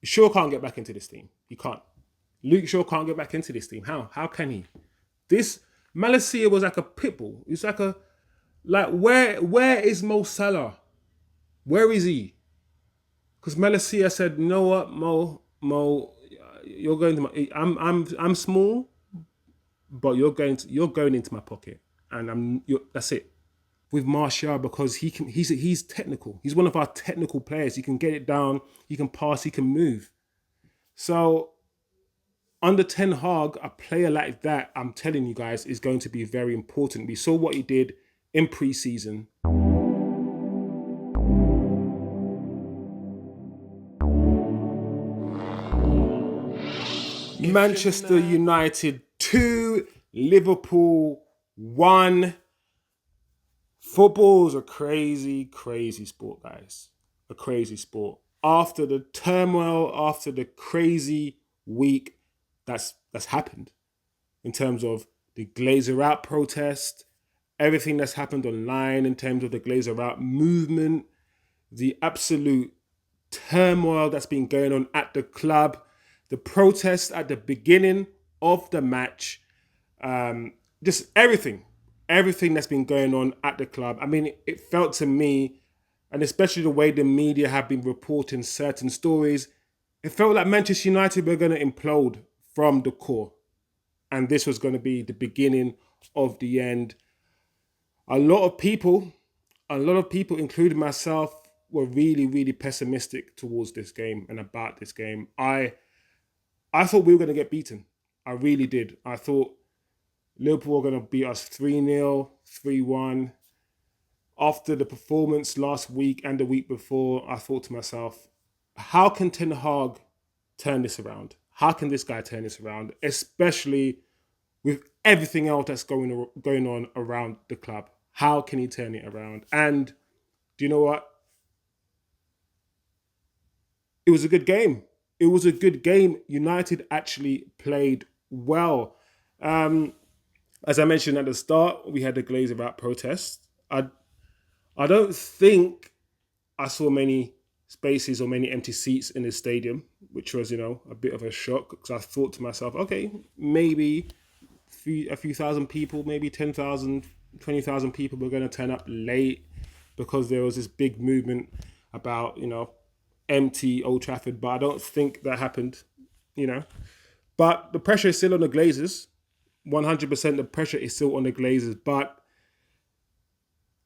Shaw can't get back into this team. He can't. Luke Shaw can't get back into this team. How? How can he? This Malacia was like a pit bull. It's like where is Mo Salah? Where is he? Because Malacia said, you know what, Mo, you're going to my. I'm small, but you're going into my pocket, and that's it. With Martial, because he's technical. He's one of our technical players. He can get it down. He can pass. He can move. So under Ten Hag, a player like that, I'm telling you guys, is going to be very important. We saw what he did in pre-season. Manchester United 2, Liverpool 1. Football is a crazy, crazy sport, guys. A crazy sport. After the turmoil, after the crazy week that's happened in terms of the Glazer out protest, everything that's happened online in terms of the Glazer out movement, the absolute turmoil that's been going on at the club, the protest at the beginning of the match, just everything that's been going on at the club. I mean, it felt to me, and especially the way the media have been reporting certain stories, it felt like Manchester United were going to implode from the core. And this was going to be the beginning of the end. A lot of people, including myself, were really, really pessimistic towards this game and about this game. I thought we were going to get beaten. I really did. I thought Liverpool were going to beat us 3-0, 3-1. After the performance last week and the week before, I thought to myself, how can Ten Hag turn this around? How can this guy turn this around? Especially with everything else that's going on around the club. How can he turn it around? And do you know what? It was a good game. It was a good game. United actually played well. As I mentioned at the start, we had the Glazer out protest. I don't think I saw many spaces or many empty seats in the stadium, which was, a bit of a shock, because I thought to myself, okay, maybe a few thousand people, maybe 10,000, 20,000 people were going to turn up late because there was this big movement about, empty Old Trafford, but I don't think that happened, But the pressure is still on the Glazers. 100% the pressure is still on the Glazers, but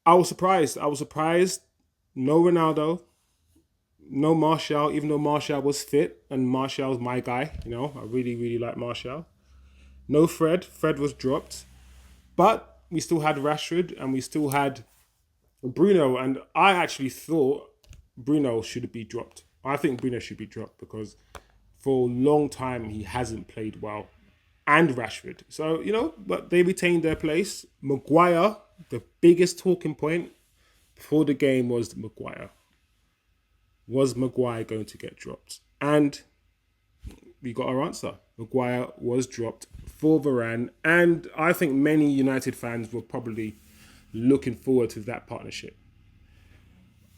I was surprised. No Ronaldo, no Martial, even though Martial was fit, and Martial's my guy, I really, really like Martial. No Fred. Fred was dropped. But we still had Rashford and we still had Bruno, and I actually thought Bruno should be dropped. I think Bruno should be dropped because for a long time he hasn't played well. And Rashford. So, but they retained their place. Maguire, the biggest talking point before the game was Maguire. Was Maguire going to get dropped? And we got our answer. Maguire was dropped for Varane. And I think many United fans were probably looking forward to that partnership.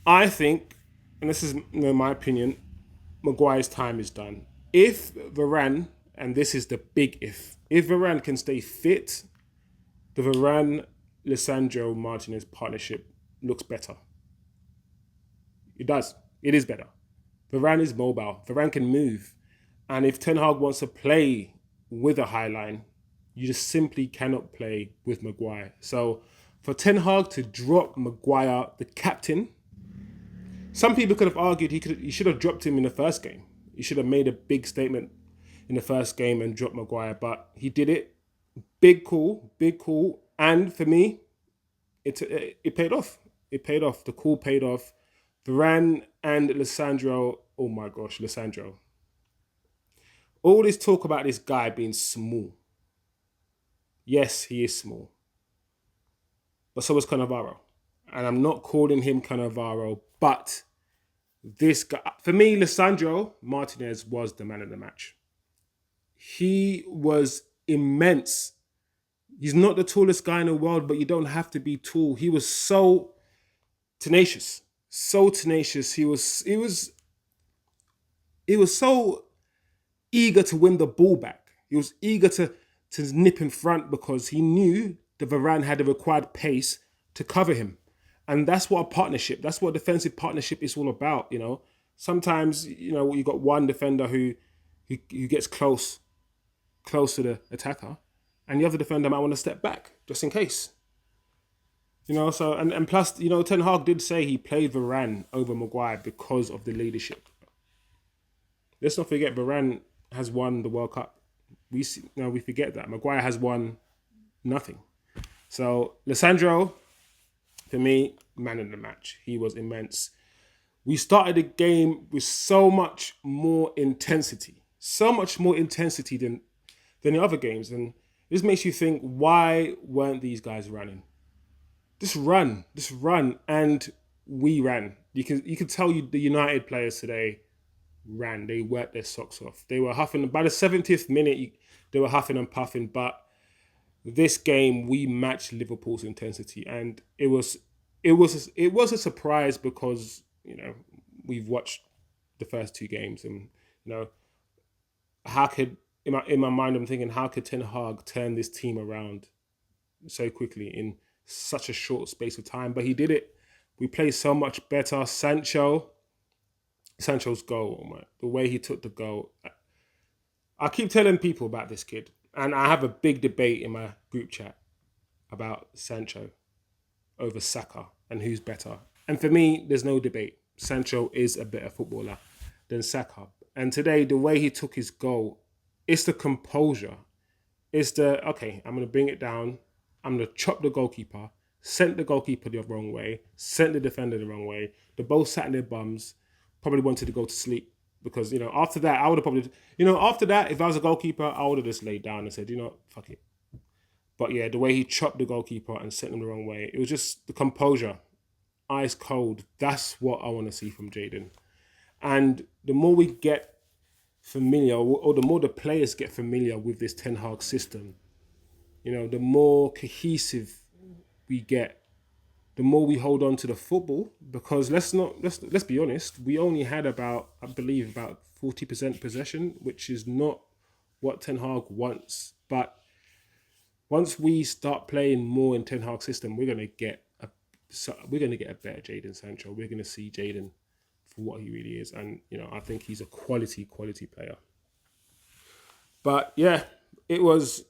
I think, and this is my opinion, Maguire's time is done. If Varane, and this is the big if Varane can stay fit, the Varane-Lisandro Martinez partnership looks better. It does. It is better. Varane is mobile. Varane can move. And if Ten Hag wants to play with a high line, you just simply cannot play with Maguire. So for Ten Hag to drop Maguire, the captain, some people could have argued he should have dropped him in the first game. He should have made a big statement in the first game and dropped Maguire, but he did it. Big call. And for me, it paid off. It paid off. The call paid off. Varane and Lisandro, oh my gosh, Lisandro. All this talk about this guy being small. Yes, he is small. But so is Cannavaro. And I'm not calling him Cannavaro, but this guy, for me, Lisandro Martinez was the man of the match. He was immense. He's not the tallest guy in the world, but you don't have to be tall. He was so tenacious. He was he was so eager to win the ball back. He was eager to nip in front because he knew the Varane had the required pace to cover him. And that's what a partnership, that's what a defensive partnership is all about, you know. Sometimes, you know, you got one defender who gets close to the attacker, and the other defender might want to step back just in case. You know, so and plus, you know, Ten Hag did say he played Varane over Maguire because of the leadership. Let's not forget Varane has won the World Cup. We forget that. Maguire has won nothing. So Lissandro, for me, man of the match. He was immense. We started the game with so much more intensity. So much more intensity than the other games. And this makes you think, why weren't these guys running? Just run. And we ran. You can tell the United players today ran. They worked their socks off. They were huffing. By the 70th minute, they were huffing and puffing. But this game, we matched Liverpool's intensity, and it was a surprise because, you know, we've watched the first two games, and, you know, how could in my mind I'm thinking, how could Ten Hag turn this team around so quickly in such a short space of time? But he did it. We played so much better. Sancho's goal, the way he took the goal. I keep telling people about this kid, and I have a big debate in my group chat about Sancho over Saka and who's better. And for me, there's no debate. Sancho is a better footballer than Saka. And today, the way he took his goal, it's the composure. It's the, okay, I'm going to bring it down. I'm going to chop the goalkeeper, sent the goalkeeper the wrong way, sent the defender the wrong way. They both sat in their bums, probably wanted to go to sleep. Because, you know, after that, I would have probably, you know, after that, if I was a goalkeeper, I would have just laid down and said, you know, fuck it. But yeah, the way he chopped the goalkeeper and sent him the wrong way, it was just the composure, ice cold. That's what I want to see from Jadon. And the more we get familiar, or the more the players get familiar with this Ten Hag system, you know, the more cohesive we get, the more we hold on to the football. Because let's be honest, we only had about 40% possession, which is not what Ten Hag wants. But once we start playing more in Ten Hag's system, we're gonna get a better Jadon Sancho. We're gonna see Jadon for what he really is, and, you know, I think he's a quality player. But yeah, it was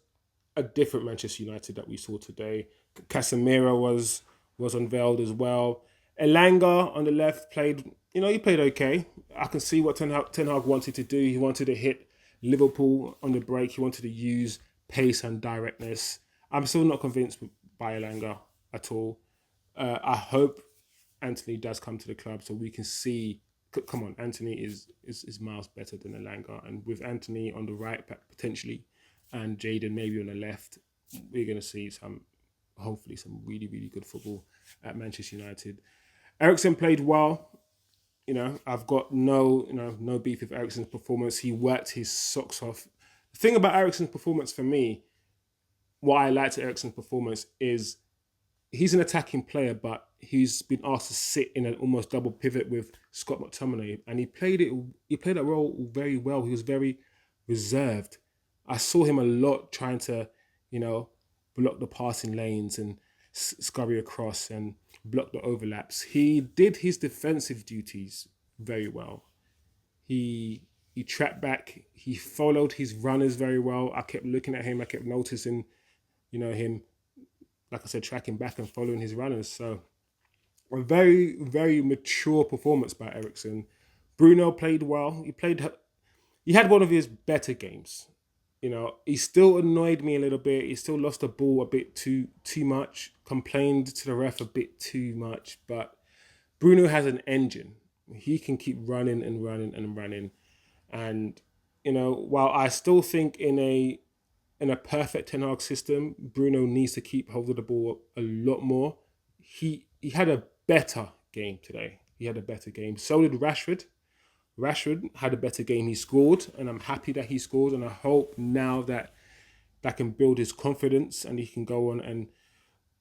a different Manchester United that we saw today. Casemiro was unveiled as well. Elanga on the left played okay. I can see what Ten Hag wanted to do. He wanted to hit Liverpool on the break. He wanted to use pace and directness. I'm still not convinced by Elanga at all. I hope Anthony does come to the club so we can see. Come on, Anthony is miles better than Elanga, and with Anthony on the right potentially, and Jadon maybe on the left, we're gonna see hopefully some really, really good football at Manchester United. Eriksen played well. You know, I've got no beef with Eriksen's performance. He worked his socks off. The thing about Eriksen's performance for me, what I liked Eriksen's performance is he's an attacking player, but he's been asked to sit in an almost double pivot with Scott McTominay, and he played that role very well. He was very reserved. I saw him a lot trying to, you know, block the passing lanes and scurry across and block the overlaps. He did his defensive duties very well. He trapped back. He followed his runners very well. I kept looking at him. I kept noticing, you know, him, like I said, tracking back and following his runners. So a very, very mature performance by Eriksen. Bruno played well. He had one of his better games. You know, he still annoyed me a little bit. He still lost the ball a bit too much, complained to the ref a bit too much. But Bruno has an engine. He can keep running and running and running. And, you know, while I still think in a perfect Ten Hag system, Bruno needs to keep hold of the ball a lot more. He had a better game today. He had a better game. So did Rashford. Rashford had a better game. He scored, and I'm happy that he scored. And I hope now that can build his confidence and he can go on and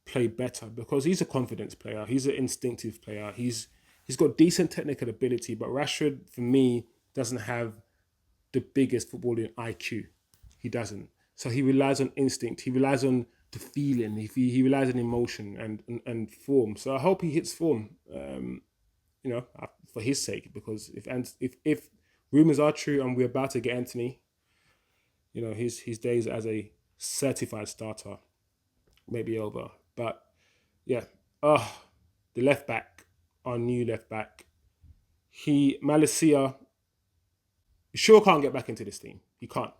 play better, because he's a confidence player. He's an instinctive player. He's got decent technical ability, but Rashford, for me, doesn't have the biggest footballing IQ. He doesn't. So he relies on instinct. He relies on the feeling. He relies on emotion and form. So I hope he hits form. For his sake, because if rumors are true and we're about to get Anthony, his days as a certified starter may be over. But yeah, the left back, our new left back, Malacia Shaw can't get back into this team. He can't.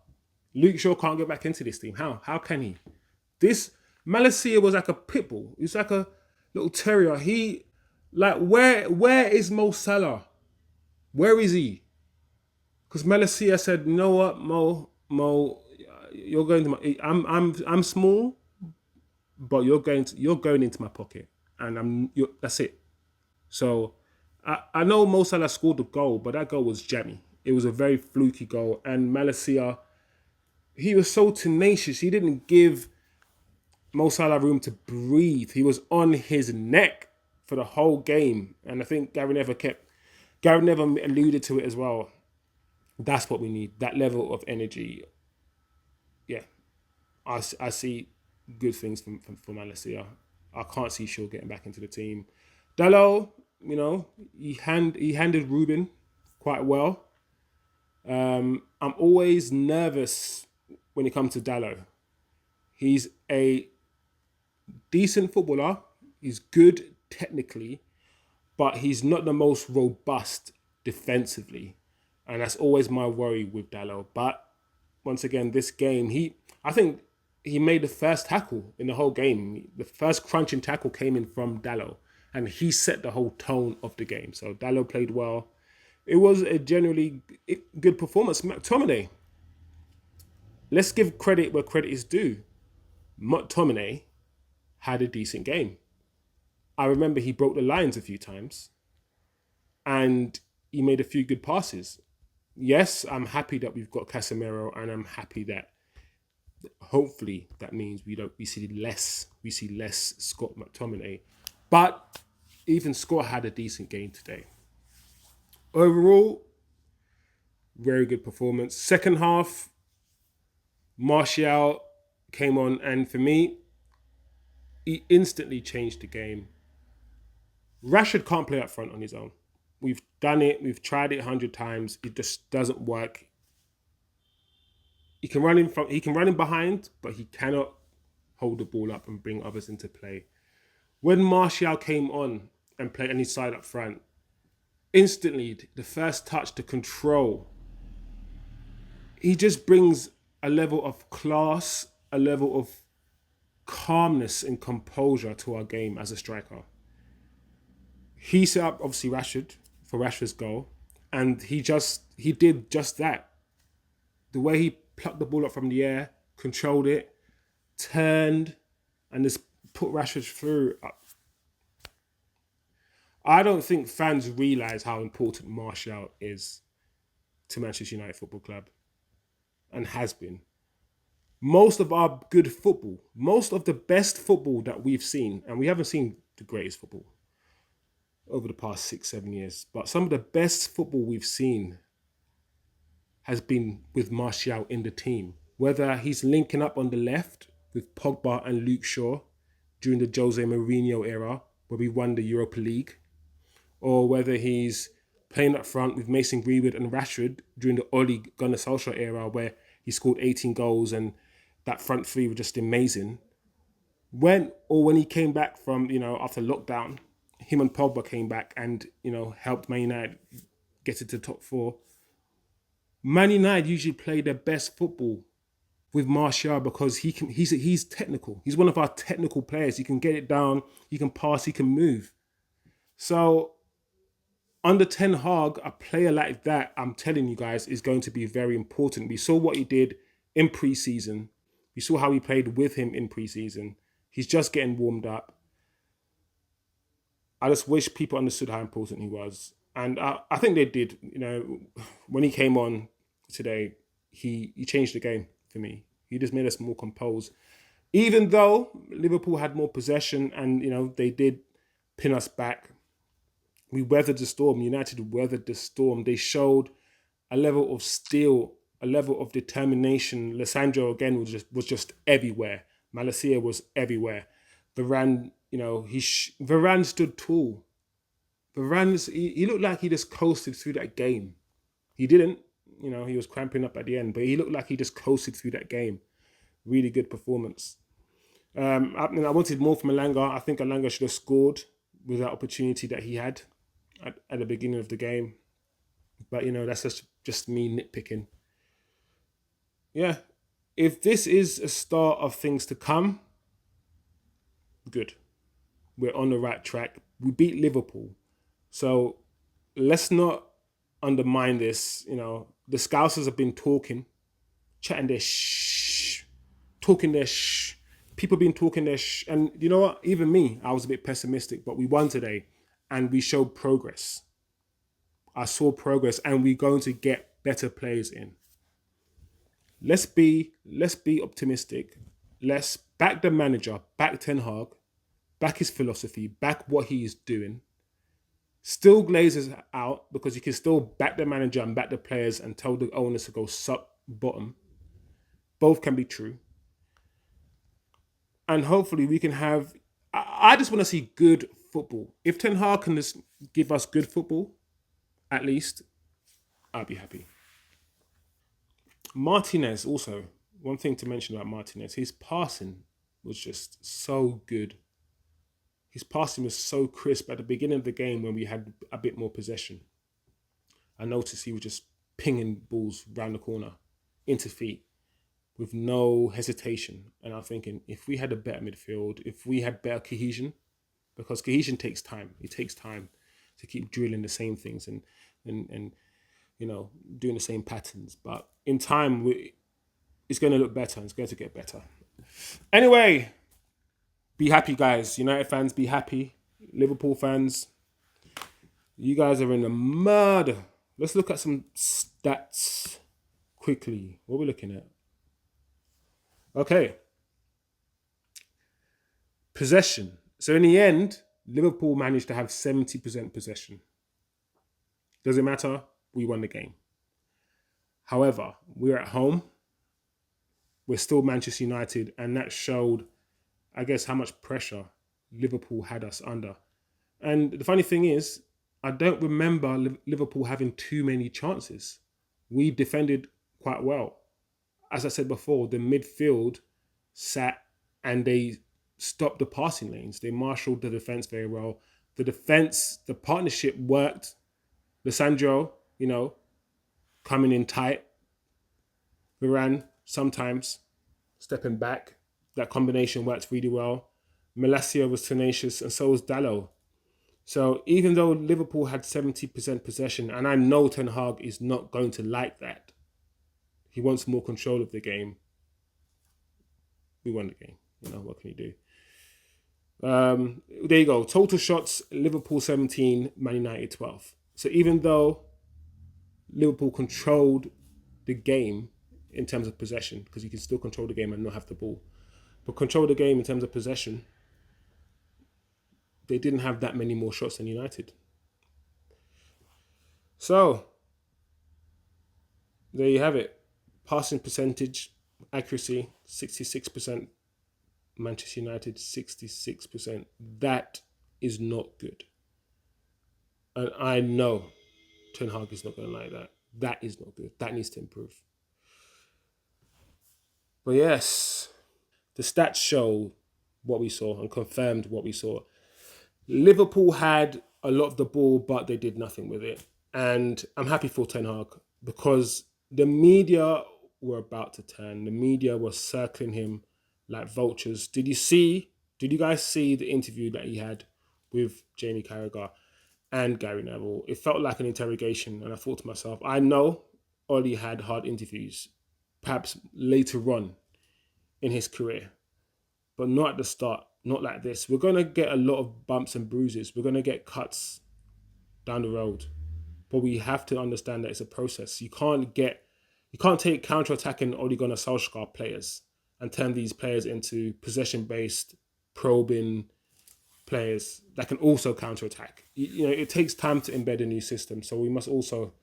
Luke Shaw can't get back into this team. How? How can he? This Malacia was like a pit bull. He's like a little terrier. Where is Mo Salah? Where is he? Because Malacia said, "You know what, Mo, you're going to my. I'm small, but you're going into my pocket, and that's it." So I know Mo Salah scored the goal, but that goal was jammy. It was a very fluky goal, and Malacia, he was so tenacious. He didn't give Mo Salah room to breathe. He was on his neck for the whole game, and I think Gary Neville alluded to it as well. That's what we need. That level of energy. Yeah, I see good things from Malacia. I can't see Shaw getting back into the team. Dalot, he handled Ruben quite well. I'm always nervous when it comes to Dalot. He's a decent footballer. He's good technically, but he's not the most robust defensively. And that's always my worry with Dalot. But once again, this game, I think he made the first tackle in the whole game. The first crunching tackle came in from Dalot, and he set the whole tone of the game. So Dalot played well. It was a generally good performance. McTominay, let's give credit where credit is due. McTominay had a decent game. I remember he broke the lines a few times, and he made a few good passes. Yes, I'm happy that we've got Casemiro, and I'm happy that hopefully that means we see less Scott McTominay. But even Scott had a decent game today. Overall, very good performance. Second half, Martial came on, and for me, he instantly changed the game. Rashford can't play up front on his own. We've done it. We've tried it 100 times. It just doesn't work. He can run in front. He can run in behind, but he cannot hold the ball up and bring others into play. When Martial came on and played on his side up front, instantly the first touch, the control, he just brings a level of class, a level of calmness and composure to our game as a striker. He set up obviously Rashford for Rashford's goal, and he did just that. The way he plucked the ball up from the air, controlled it, turned, and just put Rashford through. I don't think fans realise how important Martial is to Manchester United Football Club, and has been. Most of our good football, most of the best football that we've seen, and we haven't seen the greatest football over the past 6-7 years, but some of the best football we've seen has been with Martial in the team. Whether he's linking up on the left with Pogba and Luke Shaw during the Jose Mourinho era, where we won the Europa League, or whether he's playing up front with Mason Greenwood and Rashford during the Ole Gunnar Solskjaer era, where he scored 18 goals and that front three were just amazing. When he came back from, after lockdown, him and Pogba came back and, helped Man United get into the top 4. Man United usually play their best football with Martial because he's technical. He's one of our technical players. He can get it down, he can pass, he can move. So under Ten Hag, a player like that, I'm telling you guys, is going to be very important. We saw what he did in pre-season. We saw how he played with him in pre-season. He's just getting warmed up. I just wish people understood how important he was. And I think they did. When he came on today, he changed the game for me. He just made us more composed. Even though Liverpool had more possession and, they did pin us back, we weathered the storm. United weathered the storm. They showed a level of steel, a level of determination. Lissandro again was just everywhere. Malacia was everywhere. Varane, Varane stood tall. He looked like he just coasted through that game. He didn't, he was cramping up at the end, but he looked like he just coasted through that game. Really good performance. I wanted more from Alanga. I think Alanga should have scored with that opportunity that he had at the beginning of the game. But, that's just me nitpicking. Yeah. If this is a start of things to come, good. We're on the right track. We beat Liverpool. So let's not undermine this. The Scousers have been chatting their talking their people been talking their and you know what? Even me, I was a bit pessimistic, but we won today and we showed progress. I saw progress and we're going to get better players in. Let's be optimistic. Let's back the manager, back Ten Hag, back his philosophy, back what he is doing. Still Glazers out because you can still back the manager and back the players and tell the owners to go suck bottom. Both can be true. And hopefully we can have... I just want to see good football. If Ten Hag can just give us good football, at least, I'll be happy. Martinez also. One thing to mention about Martinez, his passing was just so good. His passing was so crisp at the beginning of the game when we had a bit more possession. I noticed he was just pinging balls round the corner into feet with no hesitation. And I'm thinking, if we had a better midfield, if we had better cohesion, because cohesion takes time. It takes time to keep drilling the same things and doing the same patterns. But in time, it's going to look better. It's going to get better. Anyway, be happy, guys. United fans, be happy. Liverpool fans, you guys are in the mud. Let's look at some stats quickly. What are we looking at? Okay. Possession. So in the end, Liverpool managed to have 70% possession. Doesn't matter. We won the game. However, we're at home. We're still Manchester United, and that showed, I guess, how much pressure Liverpool had us under. And the funny thing is, I don't remember Liverpool having too many chances. We defended quite well. As I said before, the midfield sat and they stopped the passing lanes. They marshaled the defense very well. The partnership worked. Lissandro, coming in tight. Varane, sometimes stepping back. That combination worked really well. Malacia was tenacious and so was Dalot. So even though Liverpool had 70% possession, and I know Ten Hag is not going to like that, he wants more control of the game. We won the game. What can you do? There you go. Total shots, Liverpool 17, Man United 12. So even though Liverpool controlled the game in terms of possession, because you can still control the game and not have the ball, but control the game in terms of possession, they didn't have that many more shots than United. So, there you have it. Passing percentage, accuracy, 66%. Manchester United, 66%. That is not good. And I know Ten Hag is not going to like that. That is not good. That needs to improve. But yes, the stats show what we saw and confirmed what we saw. Liverpool had a lot of the ball, but they did nothing with it. And I'm happy for Ten Hag because the media were about to turn. The media was circling him like vultures. Did you guys see the interview that he had with Jamie Carragher and Gary Neville? It felt like an interrogation. And I thought to myself, I know Ollie had hard interviews, perhaps later on in his career, but not at the start. Not like this. We're going to get a lot of bumps and bruises. We're going to get cuts down the road. But we have to understand that it's a process. You can't take counter-attacking Ole Gunnar Solskjaer players and turn these players into possession-based, probing players that can also counter-attack. It takes time to embed a new system. So we must also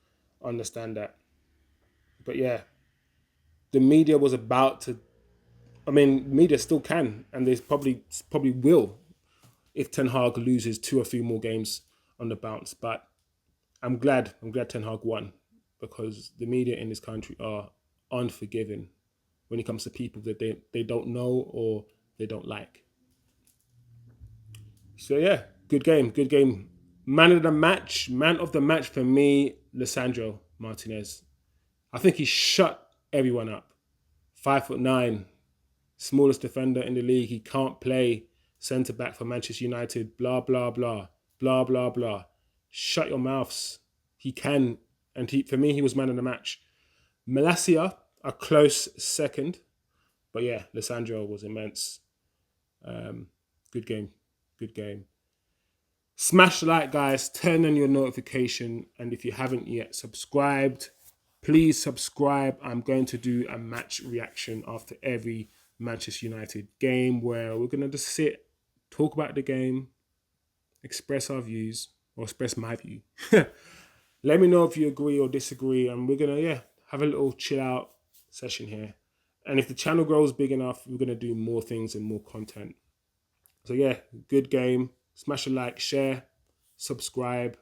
understand that. But yeah, the media was about to. I mean, media still can, and they probably will if Ten Hag loses 2 or 3 more games on the bounce. But I'm glad Ten Hag won because the media in this country are unforgiving when it comes to people that they don't know or they don't like. So yeah, good game, good game. Man of the match for me, Lisandro Martinez. I think he shut everyone up. 5'9", smallest defender in the league. He can't play centre back for Manchester United. Blah blah blah, blah blah blah. Shut your mouths. He can, and for me, he was man of the match. Malacia, a close second, but yeah, Lisandro was immense. Good game, good game. Smash the like, guys. Turn on your notification, and if you haven't yet subscribed, please subscribe. I'm going to do a match reaction after every Manchester United game where we're going to just sit, talk about the game, express our views, or express my view. Let me know if you agree or disagree, and we're going to, have a little chill out session here. And if the channel grows big enough, we're going to do more things and more content. So yeah, good game. Smash a like, share, subscribe.